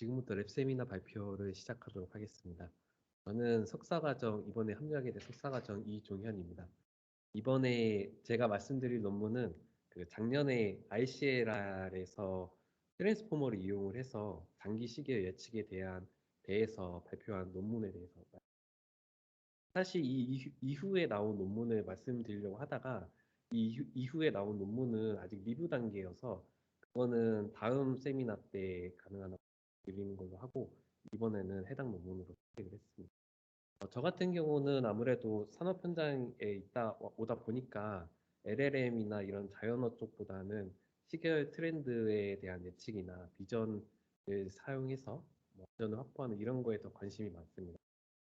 지금부터 랩 세미나 발표를 시작하도록 하겠습니다. 저는 석사과정, 이번에 합류하게 된 석사과정 이종현입니다. 이번에 제가 말씀드릴 논문은 그 작년에 ICLR에서 트랜스포머를 이용을 해서 단기 시계 예측에 대해서 발표한 논문에 대해서 사실 이후에 나온 논문을 말씀드리려고 하다가 이후에 나온 논문은 아직 리뷰 단계여서 그거는 다음 세미나 때 가능한 한 드리는 걸로 하고 이번에는 해당 논문으로 선택을 했습니다. 저 같은 경우는 아무래도 산업 현장에 오다 보니까 LLM이나 이런 자연어 쪽보다는 시계열 트렌드에 대한 예측이나 비전을 사용해서 비전을 확보하는 이런 거에 더 관심이 많습니다.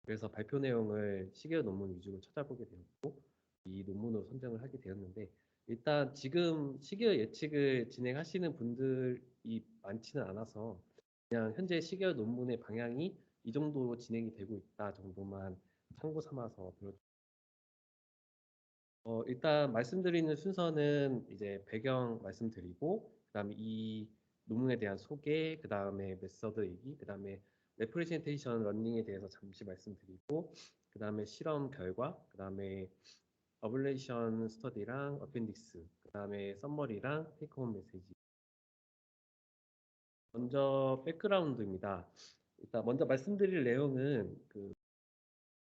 그래서 발표 내용을 시계열 논문 위주로 찾아보게 되었고 이 논문으로 선정을 하게 되었는데 일단 지금 시계열 예측을 진행하시는 분들이 많지는 않아서 그냥 현재 시계열 논문의 방향이 이 정도로 진행이 되고 있다 정도만 참고 삼아서 일단 말씀드리는 순서는 이제 배경 말씀드리고 그다음에 이 논문에 대한 소개, 그다음에 메서드 얘기, 그다음에 레프레젠테이션 러닝에 대해서 잠시 말씀드리고 그다음에 실험 결과, 그다음에 어블레이션 스터디랑 어펜딕스, 그다음에 썸머리랑 테이크홈 메시지. 먼저 백그라운드입니다. 일단 먼저 말씀드릴 내용은 그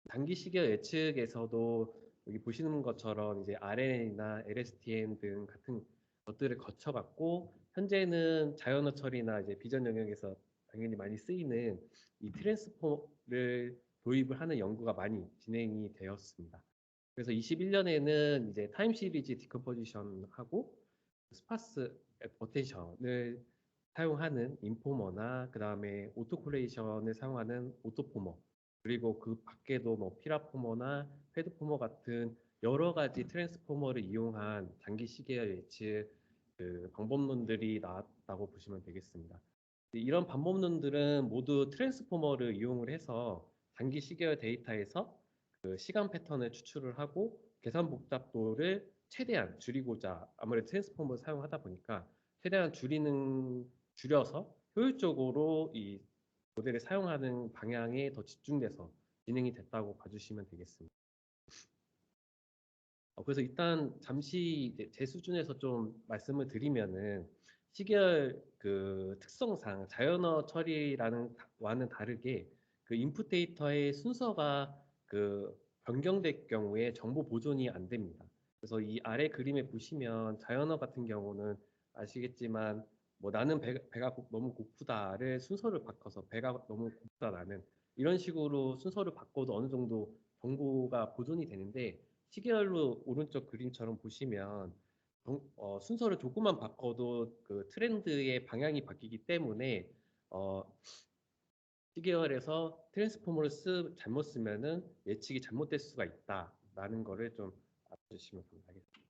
단기 시기열 예측에서도 여기 보시는 것처럼 이제 RNN이나 LSTM 등 같은 것들을 거쳐갔고 현재는 자연어 처리나 이제 비전 영역에서 당연히 많이 쓰이는 이 트랜스포를 도입을 하는 연구가 많이 진행이 되었습니다. 그래서 21년에는 이제 타임 시리즈 디컴포지션하고 스파스 어텐션을 사용하는 인포머나 그다음에 오토콜레이션을 사용하는 오토포머 그리고 그 밖에도 뭐 피라포머나 패드포머 같은 여러 가지 트랜스포머를 이용한 장기 시계열 예측 그 방법론들이 나왔다고 보시면 되겠습니다. 이런 방법론들은 모두 트랜스포머를 이용을 해서 장기 시계열 데이터에서 그 시간 패턴을 추출을 하고 계산 복잡도를 최대한 줄이고자 아무래도 트랜스포머를 사용하다 보니까 최대한 줄여서 효율적으로 이 모델을 사용하는 방향에 더 집중돼서 진행이 됐다고 봐주시면 되겠습니다. 그래서 일단 잠시 제 수준에서 좀 말씀을 드리면은 시계열 그 특성상 자연어 처리라는 와는 다르게 그 인풋 데이터의 순서가 그 변경될 경우에 정보 보존이 안 됩니다. 그래서 이 아래 그림에 보시면 자연어 같은 경우는 아시겠지만 뭐 나는 배가 너무 고프다를 순서를 바꿔서 배가 너무 고프다 나는 이런 식으로 순서를 바꿔도 어느 정도 정보가 보존이 되는데 시계열로 오른쪽 그림처럼 보시면 순서를 조금만 바꿔도 그 트렌드의 방향이 바뀌기 때문에 어, 시계열에서 트랜스포머를 잘못 쓰면은 예측이 잘못될 수가 있다라는 거를 좀 알아주시면 감사하겠습니다.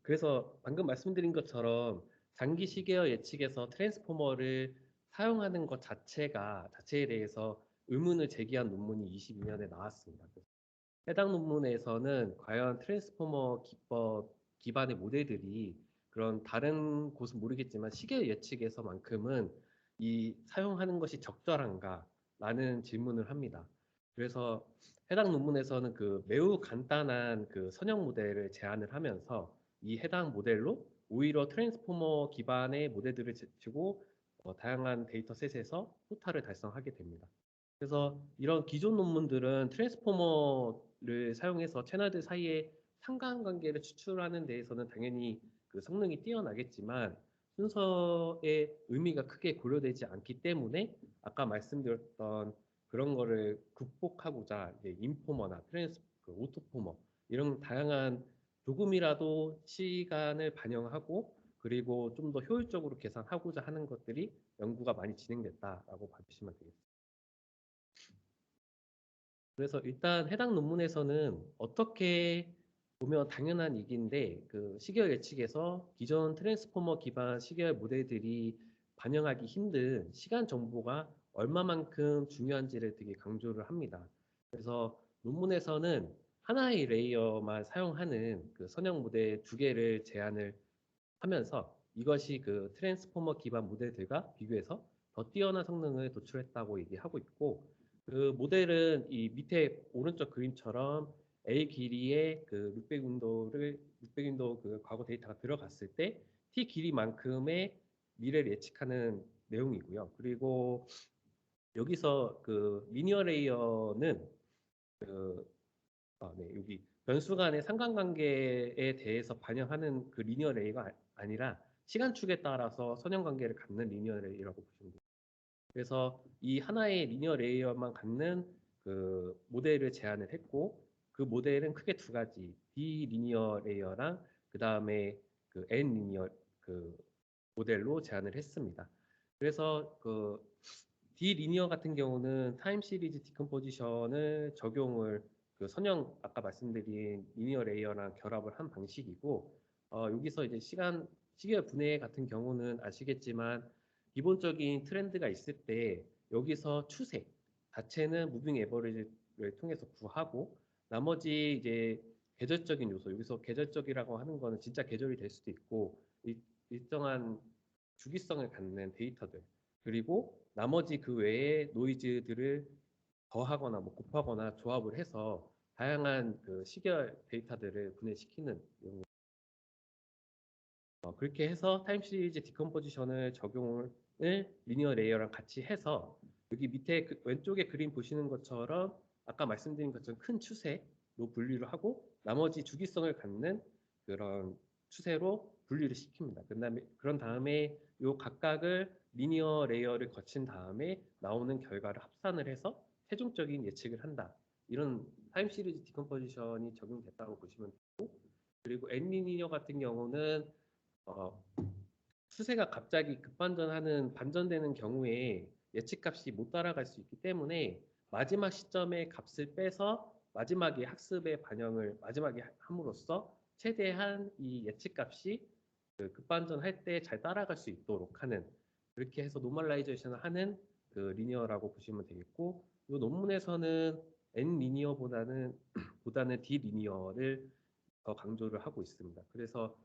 그래서 방금 말씀드린 것처럼 장기 시계열 예측에서 트랜스포머를 사용하는 것 자체에 대해서 의문을 제기한 논문이 22년에 나왔습니다. 해당 논문에서는 과연 트랜스포머 기법 기반의 모델들이 그런 다른 곳은 모르겠지만 시계 예측에서만큼은 이 사용하는 것이 적절한가라는 질문을 합니다. 그래서 해당 논문에서는 그 매우 간단한 그 선형 모델을 제안을 하면서 이 해당 모델로 오히려 트랜스포머 기반의 모델들을 제치고 다양한 데이터셋에서 호타를 달성하게 됩니다. 그래서 이런 기존 논문들은 트랜스포머를 사용해서 채널들 사이에 상관관계를 추출하는 데에서는 당연히 그 성능이 뛰어나겠지만 순서의 의미가 크게 고려되지 않기 때문에 아까 말씀드렸던 그런 거를 극복하고자 이제 인포머나 그 오토포머 이런 다양한 조금이라도 시간을 반영하고 그리고 좀 더 효율적으로 계산하고자 하는 것들이 연구가 많이 진행됐다라고 봐주시면 되겠습니다. 그래서 일단 해당 논문에서는 어떻게 보면 당연한 얘기인데 그 시계열 예측에서 기존 트랜스포머 기반 시계열 모델들이 반영하기 힘든 시간 정보가 얼마만큼 중요한지를 되게 강조를 합니다. 그래서 논문에서는 하나의 레이어만 사용하는 그 선형 모델 두 개를 제안을 하면서 이것이 그 트랜스포머 기반 모델들과 비교해서 더 뛰어난 성능을 도출했다고 얘기하고 있고, 그 모델은 이 밑에 오른쪽 그림처럼 L 길이의 그 룩백 윈도우 그 과거 데이터가 들어갔을 때 T 길이만큼의 미래를 예측하는 내용이고요. 그리고 여기서 그 리니어 레이어는 그 네, 여기 변수 간의 상관관계에 대해서 반영하는 그 리니어 레이가 아니라 시간축에 따라서 선형관계를 갖는 리니어 레이라고 보시면 돼요. 그래서 이 하나의 리니어 레이어만 갖는 그 모델을 제안을 했고, 그 모델은 크게 두 가지, 비리니어 레이어랑 그 다음에 그 N 리니어 그 모델로 제안을 했습니다. 그래서 그 디리니어 같은 경우는 타임 시리즈 디컴포지션을 적용을 그 선형 아까 말씀드린 리니어 레이어랑 결합을 한 방식이고, 여기서 이제 시계 분해 같은 경우는 아시겠지만 기본적인 트렌드가 있을 때 여기서 추세 자체는 무빙 에버리지를 통해서 구하고, 나머지 이제 계절적인 요소, 여기서 계절적이라고 하는 거는 진짜 계절이 될 수도 있고 일정한 주기성을 갖는 데이터들, 그리고 나머지 그 외에 노이즈들을 더하거나 뭐 곱하거나 조합을 해서 다양한 그 시계열 데이터들을 분해시키는 내용. 그렇게 해서 타임 시리즈 디컴포지션을 적용을 리니어 레이어랑 같이 해서 여기 밑에 그 왼쪽에 그림 보시는 것처럼 아까 말씀드린 것처럼 큰 추세로 분류를 하고 나머지 주기성을 갖는 그런 추세로 분류를 시킵니다. 그런 다음에 요 각각을 리니어 레이어를 거친 다음에 나오는 결과를 합산을 해서 최종적인 예측을 한다. 이런 타임 시리즈 디컴포지션이 적용됐다고 보시면 되고, 그리고 N 리니어 같은 경우는 어, 추세가 갑자기 급반전하는 반전되는 경우에 예측값이 못 따라갈 수 있기 때문에 마지막 시점에 값을 빼서 마지막에 학습의 반영을 마지막에 함으로써 최대한 이 예측값이 그 급반전할 때 잘 따라갈 수 있도록 하는, 그렇게 해서 노멀라이제이션을 하는 그 리니어라고 보시면 되겠고, 이 논문에서는 N 리니어보다는 D 리니어를 더 강조를 하고 있습니다. 그래서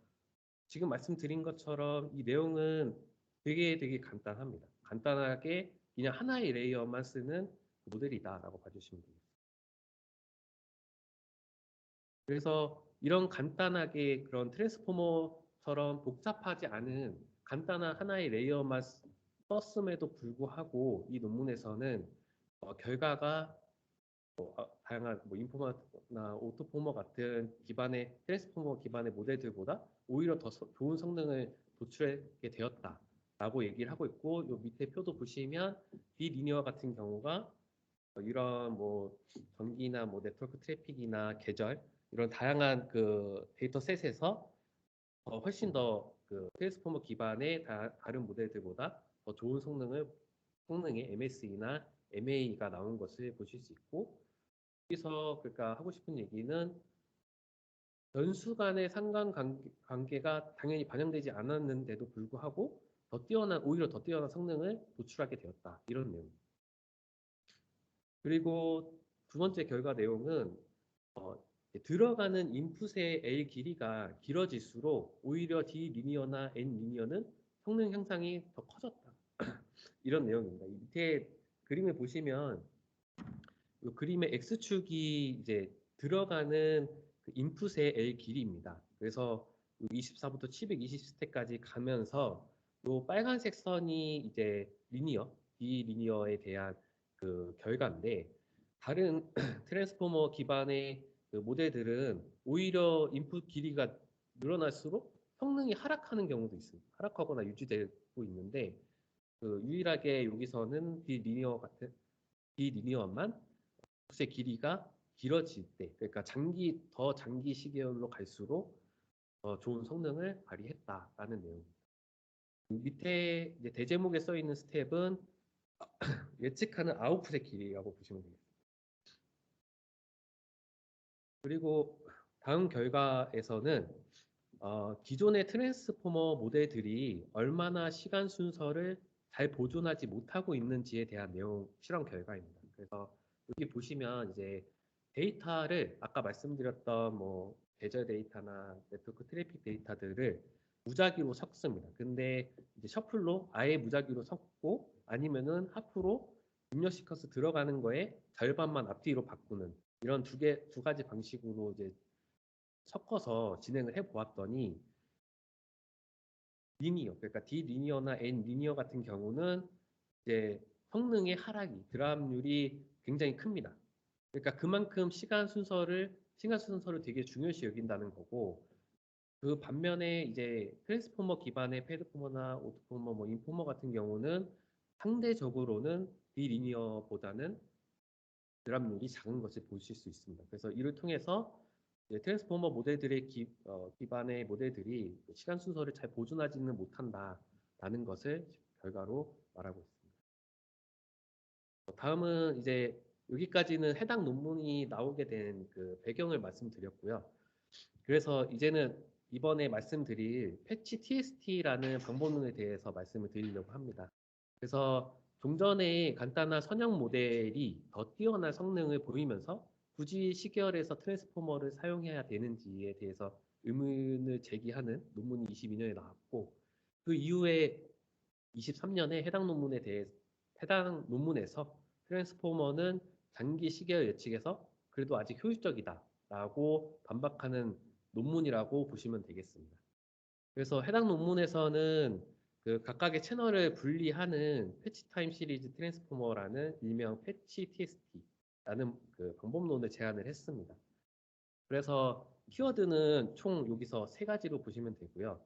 지금 말씀드린 것처럼 이 내용은 되게 간단합니다. 간단하게 그냥 하나의 레이어만 쓰는 모델이다라고 봐주시면 됩니다. 그래서 이런 간단하게 그런 트랜스포머처럼 복잡하지 않은 간단한 하나의 레이어만 썼음에도 불구하고 이 논문에서는 결과가 다양한 뭐 인포머나 오토포머 같은 기반의 트랜스포머 기반의 모델들보다 오히려 더 좋은 성능을 도출하게 되었다라고 얘기를 하고 있고, 요 밑에 표도 보시면 비리니어 같은 경우가 이런 뭐 전기나 뭐 네트워크 트래픽이나 계절 이런 다양한 그 데이터셋에서 훨씬 더 그 트랜스포머 기반의 다른 모델들보다 더 좋은 성능의 MSE나 MA가 나온 것을 보실 수 있고, 여기서 그러니까 하고 싶은 얘기는 변수 간의 상관관계가 당연히 반영되지 않았는데도 불구하고 오히려 더 뛰어난 성능을 도출하게 되었다. 이런 내용. 그리고 두 번째 결과 내용은 어, 들어가는 인풋의 L 길이가 길어질수록 오히려 D 리니어나 N 리니어는 성능 향상이 더 커졌다. 이런 내용입니다. 이 밑에 그림을 보시면 이 그림의 X축이 이제 들어가는 그 인풋의 L 길이입니다. 그래서 24부터 720스택까지 가면서 이 빨간색 선이 이제 비리니어에 대한 그 결과인데, 다른 트랜스포머 기반의 그 모델들은 오히려 인풋 길이가 늘어날수록 성능이 하락하는 경우도 있습니다. 하락하거나 유지되고 있는데, 그 유일하게 여기서는 비리니어만 의 길이가 길어질 때, 그러니까 더 장기 시계열로 갈수록 좋은 성능을 발휘했다라는 내용입니다. 밑에 이제 대제목에 써 있는 스텝은 예측하는 아웃풋의 길이라고 보시면 되겠습니다. 그리고 다음 결과에서는 기존의 트랜스포머 모델들이 얼마나 시간 순서를 잘 보존하지 못하고 있는지에 대한 내용 실험 결과입니다. 그래서 여기 보시면 이제 데이터를 아까 말씀드렸던 뭐 계절 데이터나 네트워크 트래픽 데이터들을 무작위로 섞습니다. 근데 이제 셔플로 아예 무작위로 섞고 아니면은 하프로 입력시켜서 들어가는 거에 절반만 앞뒤로 바꾸는 이런 두 가지 방식으로 이제 섞어서 진행을 해 보았더니 리니어, 그러니까 D 리니어나 N 리니어 같은 경우는 이제 성능의 하락이, 드랍률이 굉장히 큽니다. 그러니까 그만큼 시간 순서를 되게 중요시 여긴다는 거고, 그 반면에 이제 트랜스포머 기반의 패드포머나 오토포머, 뭐 인포머 같은 경우는 상대적으로는 비리니어보다는 드랍률이 작은 것을 보실 수 있습니다. 그래서 이를 통해서 이제 트랜스포머 모델들의 기반의 모델들이 시간 순서를 잘 보존하지는 못한다라는 것을 결과로 말하고 있습니다. 다음은 이제 여기까지는 해당 논문이 나오게 된 그 배경을 말씀드렸고요. 그래서 이제는 이번에 말씀드릴 패치 TST라는 방법론에 대해서 말씀을 드리려고 합니다. 그래서 종전의 간단한 선형 모델이 더 뛰어난 성능을 보이면서 굳이 시계열에서 트랜스포머를 사용해야 되는지에 대해서 의문을 제기하는 논문이 22년에 나왔고, 그 이후에 23년에 해당 논문에서 트랜스포머는 장기 시계열 예측에서 그래도 아직 효율적이다라고 반박하는 논문이라고 보시면 되겠습니다. 그래서 해당 논문에서는 그 각각의 채널을 분리하는 패치 타임 시리즈 트랜스포머라는 일명 패치 TST라는 그 방법론을 제안을 했습니다. 그래서 키워드는 총 여기서 세 가지로 보시면 되고요.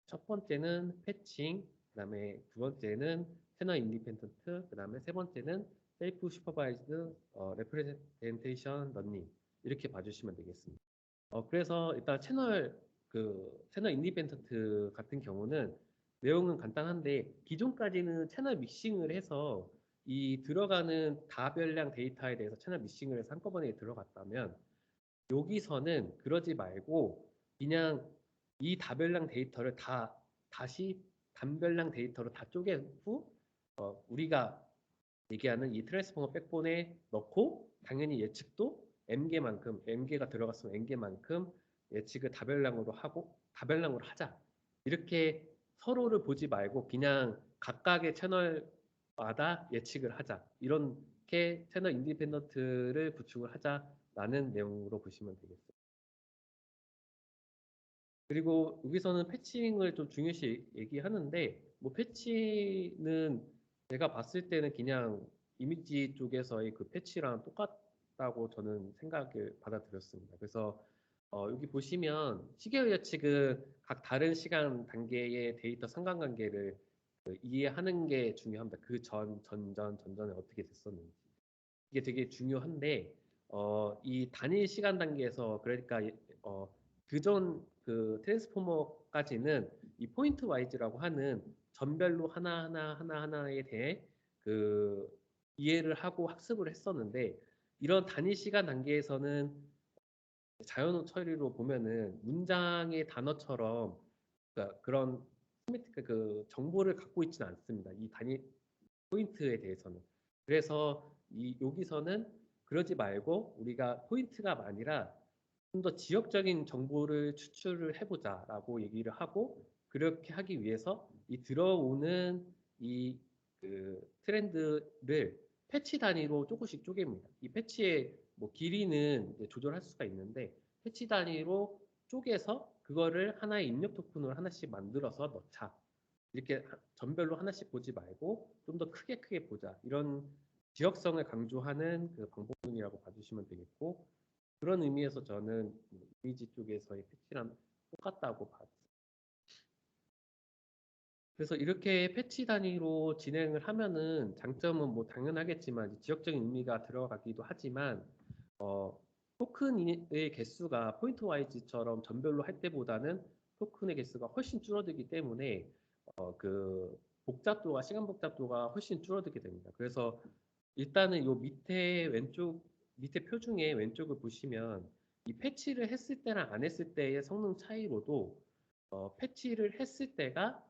첫 번째는 패칭, 그다음에 두 번째는 채널 인디펜던트, 그다음에 세 번째는 셀프 슈퍼바이즈드 레프레젠테이션 러닝 이렇게 봐주시면 되겠습니다. 그래서 일단 채널 인디펜던트 같은 경우는 내용은 간단한데 기존까지는 채널 믹싱을 해서 이 들어가는 다별량 데이터에 대해서 채널 믹싱을 해서 한꺼번에 들어갔다면 여기서는 그러지 말고 그냥 이 다별량 데이터를 다시 단별량 데이터로 다 쪼갠 후 우리가 얘기하는 이 트랜스포머 백본에 넣고 당연히 예측도 M개가 들어갔으면 N개만큼 예측을 다별량으로 하자. 이렇게 서로를 보지 말고 그냥 각각의 채널마다 예측을 하자. 이렇게 채널 인디펜던트를 구축을 하자라는 내용으로 보시면 되겠습니다. 그리고 여기서는 패칭을 좀 중요시 얘기하는데, 뭐 패치는 제가 봤을 때는 그냥 이미지 쪽에서의 그 패치랑 똑같다고 저는 생각을 받아들였습니다. 그래서 여기 보시면 시계열 예측은 각 다른 시간 단계의 데이터 상관관계를 그 이해하는 게 중요합니다. 그 전전에 어떻게 됐었는지. 이게 되게 중요한데, 이 단일 시간 단계에서, 그러니까, 그전 그 트랜스포머까지는 이 포인트 와이즈라고 하는 전별로 하나하나에 대해 그 이해를 하고 학습을 했었는데, 이런 단일 시간 단계에서는 자연어 처리로 보면은 문장의 단어처럼 그러니까 그런 그 정보를 갖고 있지는 않습니다. 이 단위 포인트에 대해서는. 그래서 여기서는 그러지 말고 우리가 포인트가 아니라 좀 더 지역적인 정보를 추출을 해보자라고 얘기를 하고, 그렇게 하기 위해서 이 들어오는 이 그 트렌드를 패치 단위로 조금씩 쪼갭니다. 이 패치의 뭐 길이는 이제 조절할 수가 있는데 패치 단위로 쪼개서 그거를 하나의 입력 토큰으로 하나씩 만들어서 넣자. 이렇게 전별로 하나씩 보지 말고 좀 더 크게 보자. 이런 지역성을 강조하는 그 방법론이라고 봐주시면 되겠고, 그런 의미에서 저는 이미지 쪽에서의 패치랑 똑같다고 봤습니다. 그래서 이렇게 패치 단위로 진행을 하면은 장점은 뭐 당연하겠지만 지역적인 의미가 들어가기도 하지만 어, 토큰의 개수가 포인트 와이즈처럼 전별로 할 때보다는 토큰의 개수가 훨씬 줄어들기 때문에 그 시간 복잡도가 훨씬 줄어들게 됩니다. 그래서 일단은 요 밑에 표 중에 왼쪽을 보시면 이 패치를 했을 때랑 안 했을 때의 성능 차이로도 패치를 했을 때가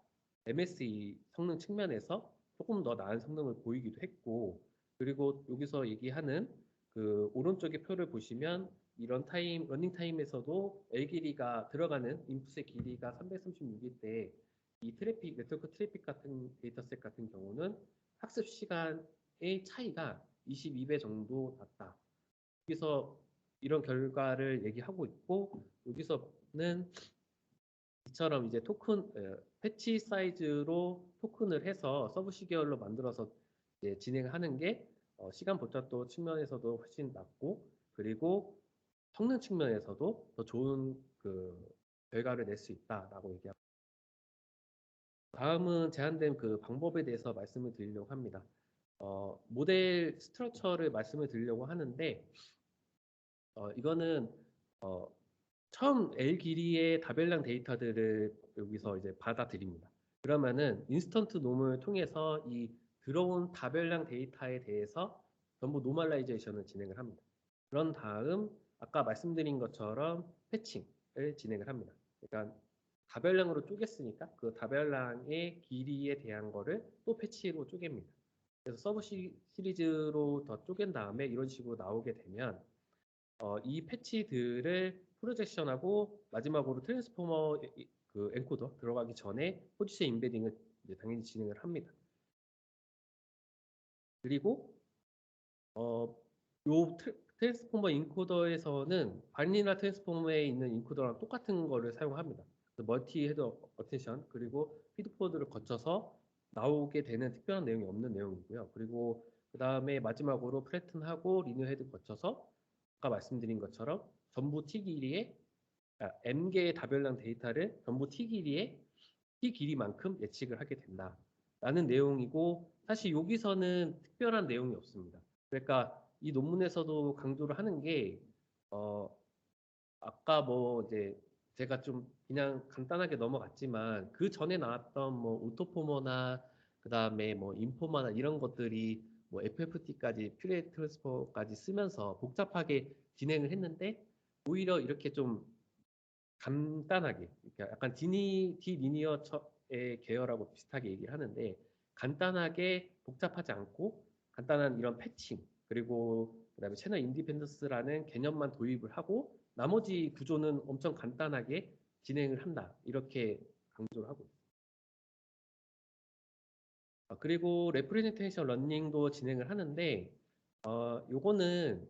MSE 성능 측면에서 조금 더 나은 성능을 보이기도 했고, 그리고 여기서 얘기하는 그 오른쪽의 표를 보시면 이런 타임, 러닝 타임에서도 L 길이가 들어가는 인풋의 길이가 336일 때 이 트래픽, 네트워크 트래픽 같은 데이터셋 같은 경우는 학습 시간의 차이가 22배 정도 났다. 여기서 이런 결과를 얘기하고 있고, 여기서는 이처럼 이제 패치 사이즈로 토큰을 해서 서브 시계열로 만들어서 이제 진행하는 게 시간 보편도 측면에서도 훨씬 낫고, 그리고 성능 측면에서도 더 좋은 그 결과를 낼 수 있다라고 얘기하고, 다음은 제한된 그 방법에 대해서 말씀을 드리려고 합니다. 모델 스트럭처를 말씀을 드리려고 하는데, 이거는 어, 처음 L 길이의 다별량 데이터들을 여기서 이제 받아들입니다. 그러면은 인스턴트 놈을 통해서 이 들어온 다별량 데이터에 대해서 전부 노멀라이제이션을 진행을 합니다. 그런 다음 아까 말씀드린 것처럼 패칭을 진행을 합니다. 그러니까 다별량으로 쪼갰으니까 그 다별량의 길이에 대한 거를 또 패치로 쪼갭니다. 그래서 서브 시리즈로 더 쪼갠 다음에 이런 식으로 나오게 되면 이 패치들을 프로젝션하고 마지막으로 트랜스포머 그 엔코더 들어가기 전에 포지션 임베딩을 이제 당연히 진행을 합니다. 그리고 요 트랜스포머 인코더에서는 바닐라 트랜스포머에 있는 인코더랑 똑같은 거를 사용합니다. 멀티 헤드 어텐션 그리고 피드포드를 거쳐서 나오게 되는 특별한 내용이 없는 내용이고요. 그리고 그 다음에 마지막으로 플래튼하고 리니어 헤드 거쳐서 아까 말씀드린 것처럼 전부 T 길이의 M개의 다별량 데이터를 전부 T 길이만큼 예측을 하게 된다라는 내용이고, 사실 여기서는 특별한 내용이 없습니다. 그러니까 이 논문에서도 강조를 하는 게 어, 아까 뭐 이제 제가 좀 그냥 간단하게 넘어갔지만 그 전에 나왔던 뭐 오토포머나 그 다음에 뭐 인포머나 이런 것들이 뭐 FFT까지 퓨레 트랜스퍼까지 쓰면서 복잡하게 진행을 했는데, 오히려 이렇게 좀 간단하게, 그러니까 약간 디리니어의 계열하고 비슷하게 얘기를 하는데, 간단하게 복잡하지 않고 간단한 이런 패칭, 그리고 그다음에 채널 인디펜던스라는 개념만 도입을 하고 나머지 구조는 엄청 간단하게 진행을 한다, 이렇게 강조를 하고 있습니다. 그리고 레프레젠테이션 러닝도 진행을 하는데, 요거는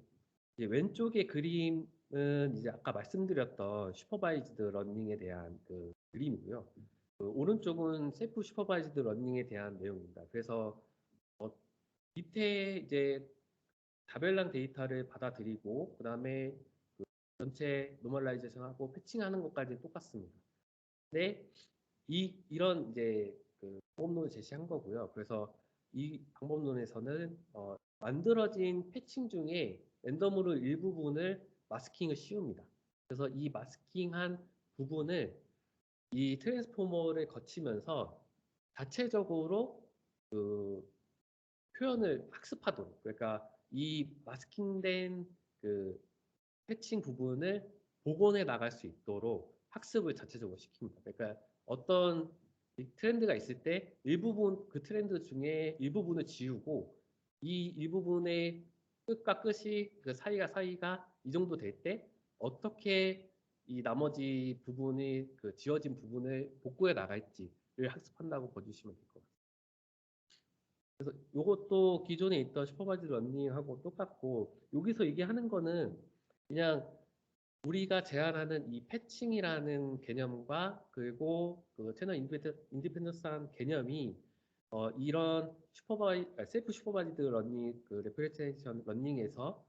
이제 왼쪽의 그림은 이제 아까 말씀드렸던 슈퍼바이즈드 러닝에 대한 그 그림이고요. 그 오른쪽은 셀프 슈퍼바이즈드 러닝에 대한 내용입니다. 그래서 어, 밑에 이제 다별량 데이터를 받아들이고 그다음에 그 전체 노멀라이제이션하고 패칭하는 것까지 똑같습니다. 근데 이런 이제 그 방법론을 제시한 거고요. 그래서 이 방법론에서는 만들어진 패칭 중에 랜덤으로 일부분을 마스킹을 씌웁니다. 그래서 이 마스킹한 부분을 이 트랜스포머를 거치면서 자체적으로 그 표현을 학습하도록, 그러니까 이 마스킹된 그 패칭 부분을 복원해 나갈 수 있도록 학습을 자체적으로 시킵니다. 그러니까 어떤 트렌드가 있을 때 일부분 그 트렌드 중에 일부분을 지우고 이 일부분의 끝과 끝이 그 사이가 이 정도 될 때 어떻게 이 나머지 부분이 그 지워진 부분을 복구해 나갈지를 학습한다고 봐주시면 될 것 같아요. 그래서 이것도 기존에 있던 슈퍼바이즈 러닝하고 똑같고, 여기서 얘기하는 거는 그냥 우리가 제안하는 이 패칭이라는 개념과 그리고 그 채널 인디펜던스한 개념이 이런 셀프 슈퍼바이즈드 러닝 그 레프레젠테이션 러닝에서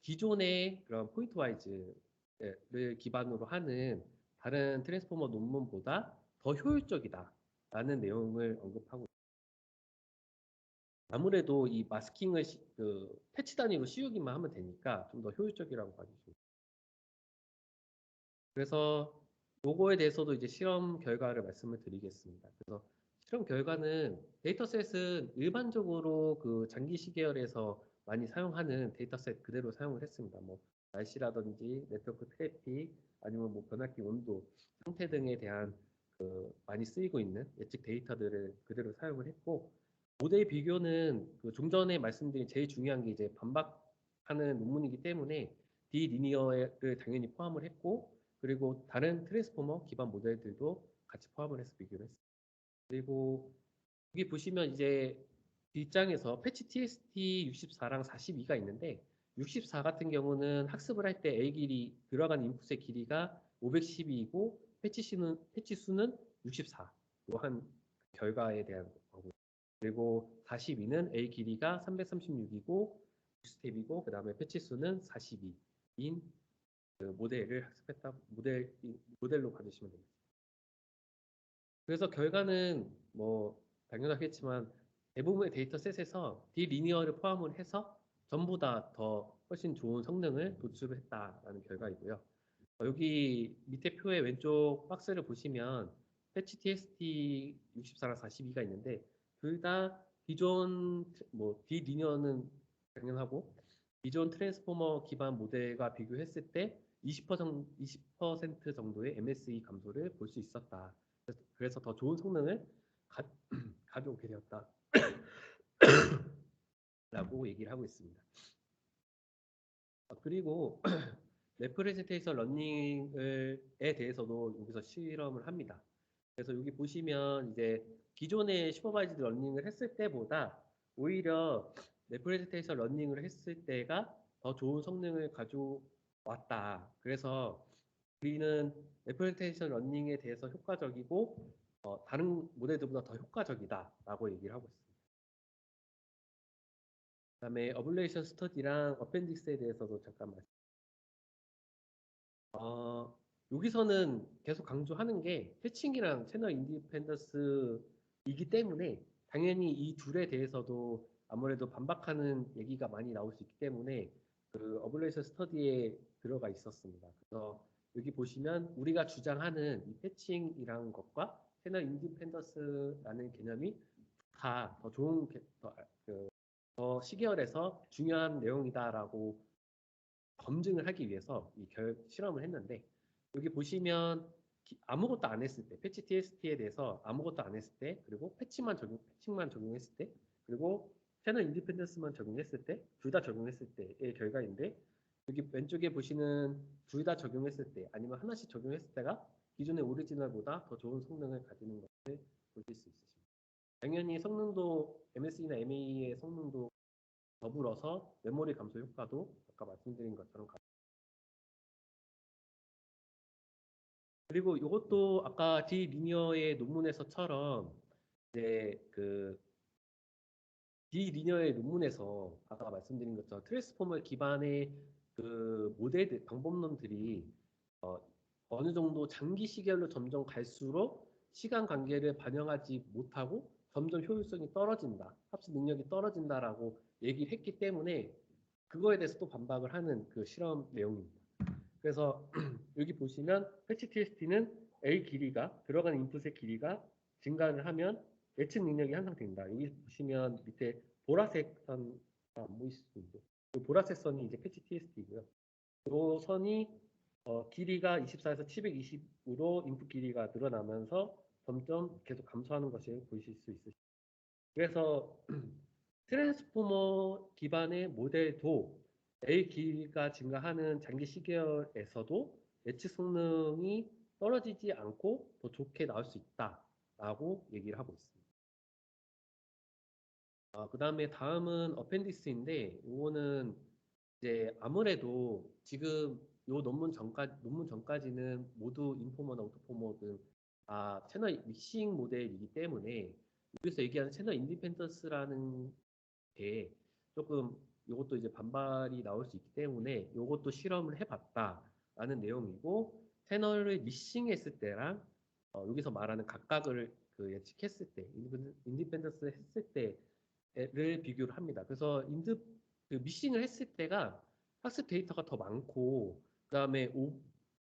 기존의 그런 포인트 와이즈를 기반으로 하는 다른 트랜스포머 논문보다 더 효율적이다라는 내용을 언급하고, 아무래도 이 마스킹을 그 패치 단위로 씌우기만 하면 되니까 좀 더 효율적이라고 봐주시면. 그래서 요거에 대해서도 이제 실험 결과를 말씀을 드리겠습니다. 그래서 실험 결과는 데이터셋은 일반적으로 그 장기 시계열에서 많이 사용하는 데이터셋 그대로 사용을 했습니다. 뭐 날씨라든지 네트워크 트래픽 아니면 뭐 변압기 온도 상태 등에 대한 그 많이 쓰이고 있는 예측 데이터들을 그대로 사용을 했고, 모델 비교는 그 좀 전에 말씀드린 제일 중요한 게 이제 반박하는 논문이기 때문에 디리니어를 당연히 포함을 했고, 그리고 다른 트랜스포머 기반 모델들도 같이 포함을 해서 비교를 했습니다. 그리고 여기 보시면 이제 뒷장에서 패치 TST 64랑 42가 있는데, 64 같은 경우는 학습을 할 때 A 길이 들어간 인풋의 길이가 512이고 패치 수는 64. 또한 결과에 대한 거고. 그리고 42는 A 길이가 336이고 6스텝이고 그다음에 패치 수는 42인 그 모델을 학습했다 모델로 봐주시면 됩니다. 그래서 결과는 뭐 당연하겠지만 대부분의 데이터셋에서 디리니어를 포함을 해서 전부 다 더 훨씬 좋은 성능을 도출을 했다라는 결과이고요. 여기 밑에 표의 왼쪽 박스를 보시면 패치 TST 64랑 42가 있는데 둘 다 기존 뭐 디리니어는 당연하고 기존 트랜스포머 기반 모델과 비교했을 때 20% 정도의 MSE 감소를 볼 수 있었다. 그래서 더 좋은 성능을 가져오게 되었다. 라고 얘기를 하고 있습니다. 그리고 레프레젠테이션 러닝에 대해서도 여기서 실험을 합니다. 그래서 여기 보시면 이제 기존의 슈퍼바이즈드 러닝을 했을 때보다 오히려 레프레젠테이션 러닝을 했을 때가 더 좋은 성능을 가져왔다. 그래서 우리는 레프레젠테이션 러닝에 대해서 효과적이고 다른 모델들보다 더 효과적이다라고 얘기를 하고 있습니다. 그다음에 어블레이션 스터디랑 어펜딕스에 대해서도 잠깐 말씀. 여기서는 계속 강조하는 게 패칭이랑 채널 인디펜던스이기 때문에 당연히 이 둘에 대해서도 아무래도 반박하는 얘기가 많이 나올 수 있기 때문에 그 어블레이션 스터디에 들어가 있었습니다. 그래서 여기 보시면 우리가 주장하는 이 패칭이라는 것과 채널 인디펜던스라는 개념이 다 더 좋은 더 시계열에서 중요한 내용이다라고 검증을 하기 위해서 이 실험을 했는데 여기 보시면 아무것도 안 했을 때 패치 TST에 대해서 아무것도 안 했을 때 그리고 패칭만 적용했을 때 그리고 채널 인디펜던스만 적용했을 때 둘 다 적용했을 때의 결과인데 여기 왼쪽에 보시는 둘 다 적용했을 때 아니면 하나씩 적용했을 때가 기존의 오리지널보다 더 좋은 성능을 가지는 것을 보실 수 있으십니다. 당연히 성능도 MSE나 MA의 성능도 더불어서 메모리 감소 효과도 아까 말씀드린 것처럼 그리고 이것도 아까 디리니어의 논문에서처럼 이제 그 디리니어의 논문에서 아까 말씀드린 것처럼 트랜스포머 기반의 그 모델들 방법론들이 어, 어느 정도 장기 시계열로 점점 갈수록 시간 관계를 반영하지 못하고 점점 효율성이 떨어진다, 합수 능력이 떨어진다라고 얘기를 했기 때문에 그거에 대해서 또 반박을 하는 그 실험 내용입니다. 그래서 여기 보시면 패치 TST는 A 길이가 들어간 인풋의 길이가 증가를 하면 예측 능력이 향상된다. 여기 보시면 밑에 보라색 선 안 보이실 수 있는데 그 보라색 선이 이제 패치 TST이고요. 이 선이 길이가 24에서 720으로 인풋 길이가 늘어나면서 점점 계속 감소하는 것을 보실 수 있으십니다. 그래서 트랜스포머 기반의 모델도 A 길이가 증가하는 장기 시계열에서도 예측 성능이 떨어지지 않고 더 좋게 나올 수 있다라고 얘기를 하고 있습니다. 그다음에 다음은 어펜디스인데 이거는 이제 아무래도 지금 요 논문 전까지는 모두 인포머나 오토포머든 채널 믹싱 모델이기 때문에 여기서 얘기하는 채널 인디펜던스라는 게 조금 이것도 이제 반발이 나올 수 있기 때문에 이것도 실험을 해봤다라는 내용이고 채널을 미싱했을 때랑 여기서 말하는 각각을 그 예측했을 때 인디펜던스 했을 때를 비교를 합니다. 그래서 그 미싱을 했을 때가 학습 데이터가 더 많고 그다음에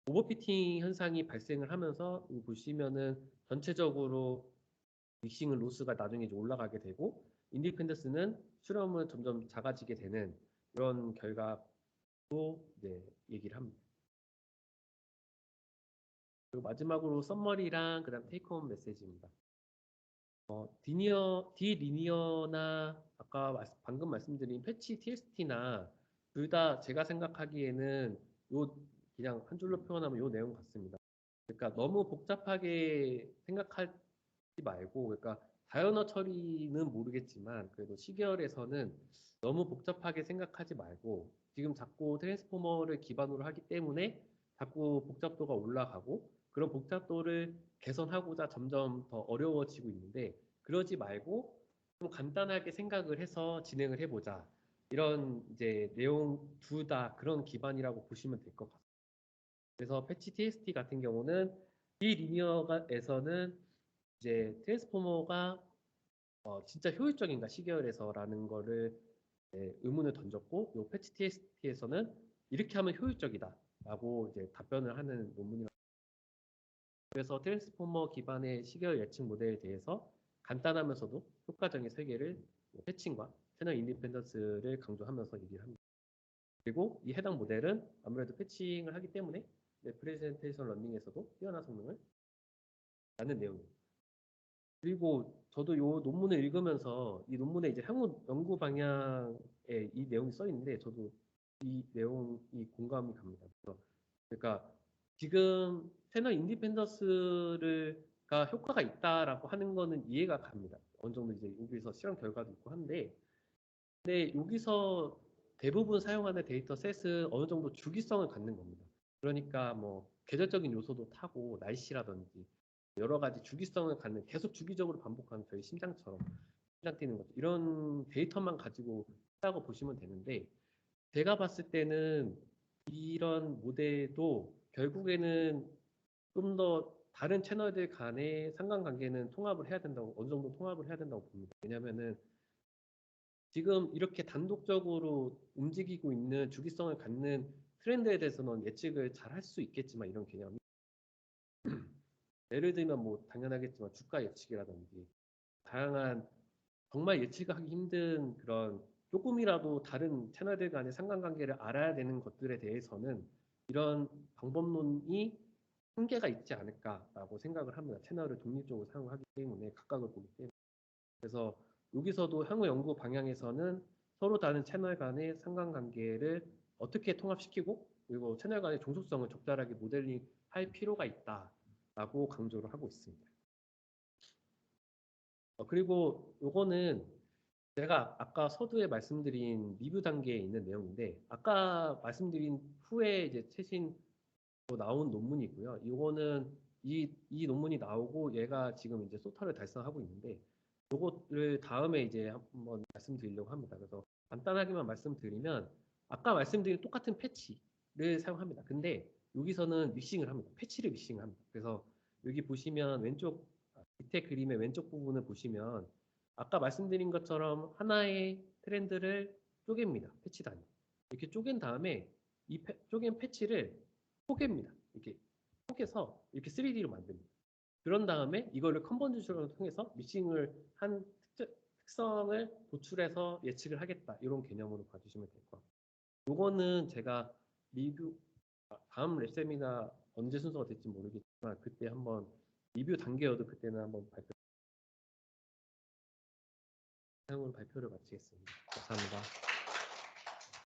오버피팅 현상이 발생을 하면서 보시면은 전체적으로 믹싱은 로스가 나중에 이제 올라가게 되고 인디펜던스는 수렴은 점점 작아지게 되는 그런 결과도 이제 얘기를 합니다. 그리고 마지막으로 썸머리랑 그다음 테이크홈 메시지입니다. 디리니어나 아까 방금 말씀드린 패치 TST나 둘 다 제가 생각하기에는 요 그냥 한 줄로 표현하면 요 내용 같습니다. 그러니까 너무 복잡하게 생각하지 말고, 그러니까 자연어 처리는 모르겠지만 그래도 시계열에서는 너무 복잡하게 생각하지 말고, 지금 자꾸 트랜스포머를 기반으로 하기 때문에 자꾸 복잡도가 올라가고, 그런 복잡도를 개선하고자 점점 더 어려워지고 있는데, 그러지 말고 좀 간단하게 생각을 해서 진행을 해보자. 이런 이제 내용 둘 다 그런 기반이라고 보시면 될 것 같습니다. 그래서 패치 TST 같은 경우는 비리니어에서는 이제 트랜스포머가 진짜 효율적인가 시계열에서라는 거를 의문을 던졌고, 요 패치 TST에서는 이렇게 하면 효율적이다라고 이제 답변을 하는 논문이라고. 그래서 트랜스포머 기반의 시계열 예측 모델에 대해서 간단하면서도 효과적인 설계를 패칭과 채널 인디펜던스를 강조하면서 얘기를 합니다. 그리고 이 해당 모델은 아무래도 패칭을 하기 때문에 프레젠테이션 러닝에서도 뛰어난 성능을 낳는 내용입니다. 그리고 저도 이 논문을 읽으면서 이 논문에 이제 향후 연구 방향에 이 내용이 써 있는데, 저도 이 내용이 공감이 갑니다. 그러니까 지금 채널 인디펜던스가 효과가 있다라고 하는 거는 이해가 갑니다. 어느 정도 이제 여기서 실험 결과도 있고 한데, 근데 여기서 대부분 사용하는 데이터 셋은 어느 정도 주기성을 갖는 겁니다. 그러니까 뭐 계절적인 요소도 타고 날씨라든지 여러 가지 주기성을 갖는, 계속 주기적으로 반복하는 저희 심장처럼 심장 뛰는 것, 이런 데이터만 가지고 있다고 보시면 되는데, 제가 봤을 때는 이런 모델도 결국에는 좀 더 다른 채널들 간의 상관관계는 통합을 해야 된다고, 어느 정도 통합을 해야 된다고 봅니다. 왜냐면은 지금 이렇게 단독적으로 움직이고 있는 주기성을 갖는 트렌드에 대해서는 예측을 잘 할 수 있겠지만, 이런 개념이 예를 들면 뭐 당연하겠지만 주가 예측이라든지 다양한 정말 예측하기 힘든 그런 조금이라도 다른 채널들 간의 상관관계를 알아야 되는 것들에 대해서는 이런 방법론이 한계가 있지 않을까라고 생각을 합니다. 채널을 독립적으로 사용하기 때문에, 각각을 보기 때문에. 그래서 여기서도 향후 연구 방향에서는 서로 다른 채널 간의 상관관계를 어떻게 통합시키고, 그리고 채널 간의 종속성을 적절하게 모델링 할 필요가 있다라고 강조를 하고 있습니다. 그리고 요거는 제가 아까 서두에 말씀드린 리뷰 단계에 있는 내용인데, 아까 말씀드린 후에 이제 최신 나온 논문이고요. 이거는 이 논문이 나오고 얘가 지금 이제 소타를 달성하고 있는데, 요거를 다음에 이제 한번 말씀드리려고 합니다. 그래서 간단하게만 말씀드리면, 아까 말씀드린 똑같은 패치를 사용합니다. 근데 여기서는 믹싱을 합니다. 패치를 믹싱을 합니다. 그래서 여기 보시면 왼쪽 밑에 그림의 왼쪽 부분을 보시면 아까 말씀드린 것처럼 하나의 트렌드를 쪼갭니다. 패치 단위. 이렇게 쪼갠 다음에 이 쪼갠 패치를 포개입니다. 이렇게 포개서 이렇게 3D로 만듭니다. 그런 다음에 이거를 컨버전을 통해서 믹싱을 한 특성을 도출해서 예측을 하겠다. 이런 개념으로 봐주시면 될 것 같아요. 요거는 제가 리뷰, 다음 랩 세미나 언제 순서가 될지 모르겠지만 그때 한번 리뷰 단계여도 그때는 한번 사용으로 발표를 마치겠습니다. 감사합니다.